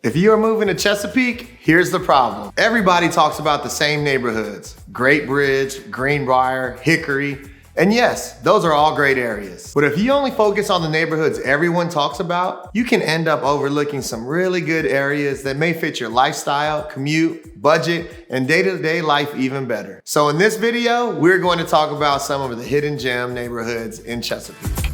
If you are moving to Chesapeake, here's the problem. Everybody talks about the same neighborhoods: Great Bridge, Greenbrier, Hickory. And yes, those are all great areas. But if you only focus on the neighborhoods everyone talks about, you can end up overlooking some really good areas that may fit your lifestyle, commute, budget, and day-to-day life even better. So in this video, we're going to talk about some of the hidden gem neighborhoods in Chesapeake.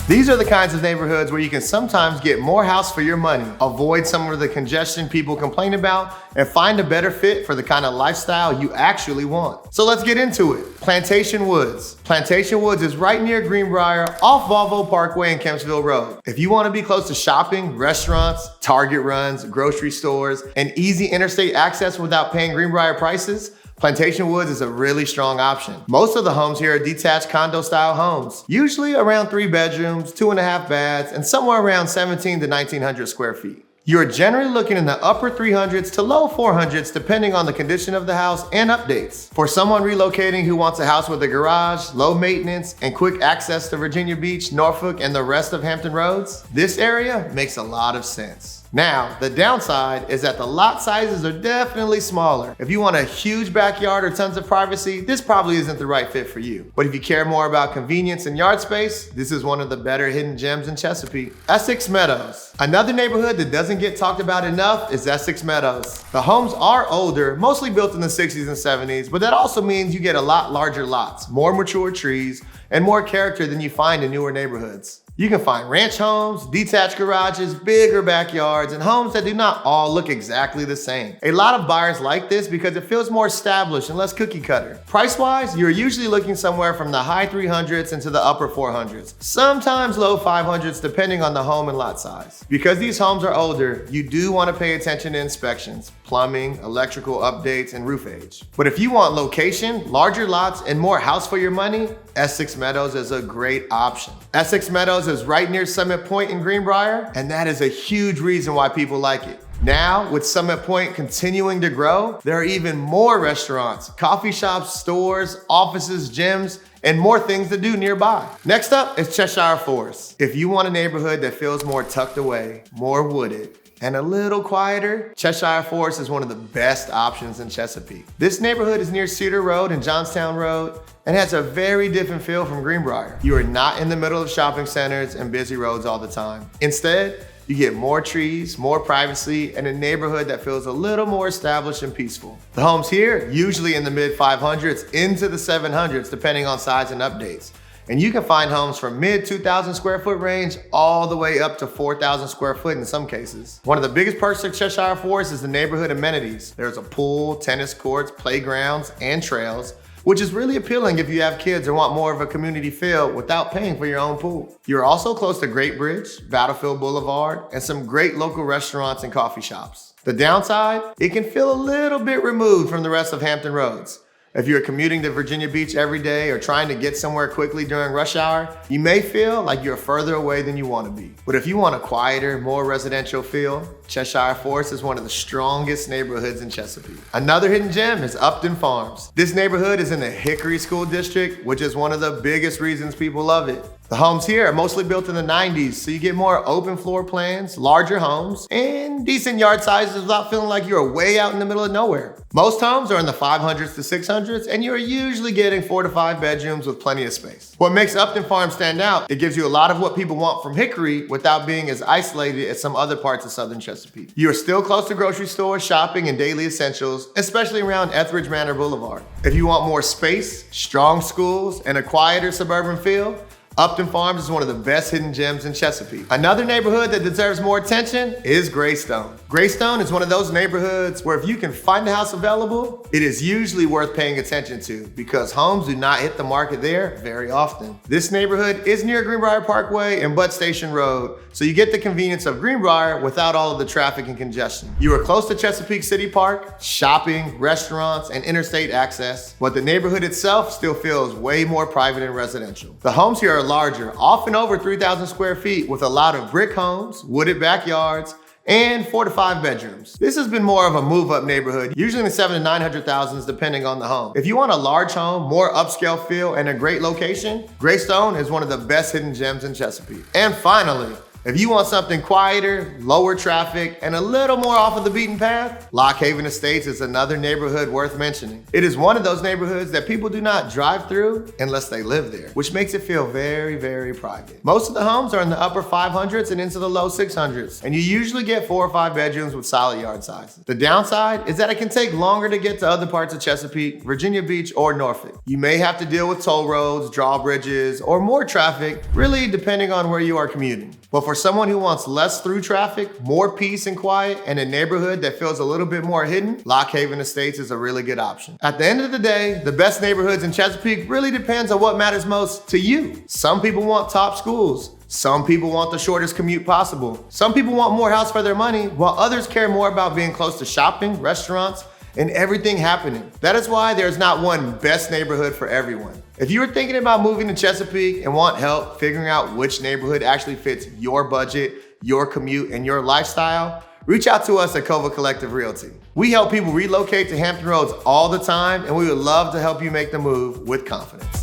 These are the kinds of neighborhoods where you can sometimes get more house for your money, avoid some of the congestion people complain about, and find a better fit for the kind of lifestyle you actually want. So let's get into it. Plantation Woods. Plantation Woods is right near Greenbrier, off Volvo Parkway and Kempsville Road. If you want to be close to shopping, restaurants, Target runs, grocery stores, and easy interstate access without paying Greenbrier prices, Plantation Woods is a really strong option. Most of the homes here are detached condo-style homes, usually around 3 bedrooms, 2.5 baths, and somewhere around 1,700 to 1,900 square feet. You're generally looking in the upper 300s to low 400s depending on the condition of the house and updates. For someone relocating who wants a house with a garage, low maintenance, and quick access to Virginia Beach, Norfolk, and the rest of Hampton Roads, this area makes a lot of sense. Now, the downside is that the lot sizes are definitely smaller. If you want a huge backyard or tons of privacy, this probably isn't the right fit for you. But if you care more about convenience and yard space, this is one of the better hidden gems in Chesapeake. Essex Meadows. Another neighborhood that doesn't get talked about enough is Essex Meadows. The homes are older, mostly built in the 60s and 70s, but that also means you get a lot larger lots, more mature trees, and more character than you find in newer neighborhoods. You can find ranch homes, detached garages, bigger backyards, and homes that do not all look exactly the same. A lot of buyers like this because it feels more established and less cookie cutter. Price-wise, you're usually looking somewhere from the high 300s into the upper 400s, sometimes low 500s depending on the home and lot size. Because these homes are older, you do want to pay attention to inspections, plumbing, electrical updates, and roof age. But if you want location, larger lots, and more house for your money, Essex Meadows is a great option. Essex Meadows is right near Summit Point in Greenbrier, and that is a huge reason why people like it. Now, with Summit Point continuing to grow, there are even more restaurants, coffee shops, stores, offices, gyms, and more things to do nearby. Next up is Cheshire Forest. If you want a neighborhood that feels more tucked away, more wooded, and a little quieter, Cheshire Forest is one of the best options in Chesapeake. This neighborhood is near Cedar Road and Johnstown Road and has a very different feel from Greenbrier. You are not in the middle of shopping centers and busy roads all the time. Instead, you get more trees, more privacy, and a neighborhood that feels a little more established and peaceful. The homes here, usually in the mid 500s into the 700s, depending on size and updates. And you can find homes from mid 2,000 square foot range all the way up to 4,000 square foot in some cases. One of the biggest perks of Cheshire Forest is the neighborhood amenities. There's a pool, tennis courts, playgrounds, and trails, which is really appealing if you have kids or want more of a community feel without paying for your own pool. You're also close to Great Bridge, Battlefield Boulevard, and some great local restaurants and coffee shops. The downside, it can feel a little bit removed from the rest of Hampton Roads. If you're commuting to Virginia Beach every day or trying to get somewhere quickly during rush hour, you may feel like you're further away than you want to be. But if you want a quieter, more residential feel, Cheshire Forest is one of the strongest neighborhoods in Chesapeake. Another hidden gem is Upton Farms. This neighborhood is in the Hickory School District, which is one of the biggest reasons people love it. The homes here are mostly built in the 90s, so you get more open floor plans, larger homes, and decent yard sizes without feeling like you're way out in the middle of nowhere. Most homes are in the 500s to 600s, and you're usually getting 4 to 5 bedrooms with plenty of space. What makes Upton Farms stand out, it gives you a lot of what people want from Hickory without being as isolated as some other parts of southern Chesapeake. You are still close to grocery stores, shopping, and daily essentials, especially around Etheridge Manor Boulevard. If you want more space, strong schools, and a quieter suburban feel, Upton Farms is one of the best hidden gems in Chesapeake. Another neighborhood that deserves more attention is Greystone. Greystone is one of those neighborhoods where if you can find a house available, it is usually worth paying attention to because homes do not hit the market there very often. This neighborhood is near Greenbrier Parkway and Butt Station Road, so you get the convenience of Greenbrier without all of the traffic and congestion. You are close to Chesapeake City Park, shopping, restaurants, and interstate access, but the neighborhood itself still feels way more private and residential. The homes here are larger, often over 3,000 square feet, with a lot of brick homes, wooded backyards, and 4 to 5 bedrooms. This has been more of a move-up neighborhood, usually in the 700,000 to 900,000s depending on the home. If you want a large home, more upscale feel, and a great location, Greystone is one of the best hidden gems in Chesapeake. And finally, if you want something quieter, lower traffic, and a little more off of the beaten path, Lock Haven Estates is another neighborhood worth mentioning. It is one of those neighborhoods that people do not drive through unless they live there, which makes it feel very, very private. Most of the homes are in the upper 500s and into the low 600s, and you usually get 4 or 5 bedrooms with solid yard sizes. The downside is that it can take longer to get to other parts of Chesapeake, Virginia Beach, or Norfolk. You may have to deal with toll roads, drawbridges, or more traffic, really depending on where you are commuting. But for someone who wants less through traffic, more peace and quiet, and a neighborhood that feels a little bit more hidden, Lock Haven Estates is a really good option. At the end of the day, the best neighborhoods in Chesapeake really depends on what matters most to you. Some people want top schools. Some people want the shortest commute possible. Some people want more house for their money, while others care more about being close to shopping, restaurants, and everything happening. That is why there's not one best neighborhood for everyone. If you are thinking about moving to Chesapeake and want help figuring out which neighborhood actually fits your budget, your commute, and your lifestyle, reach out to us at Cova Collective Realty. We help people relocate to Hampton Roads all the time, and we would love to help you make the move with confidence.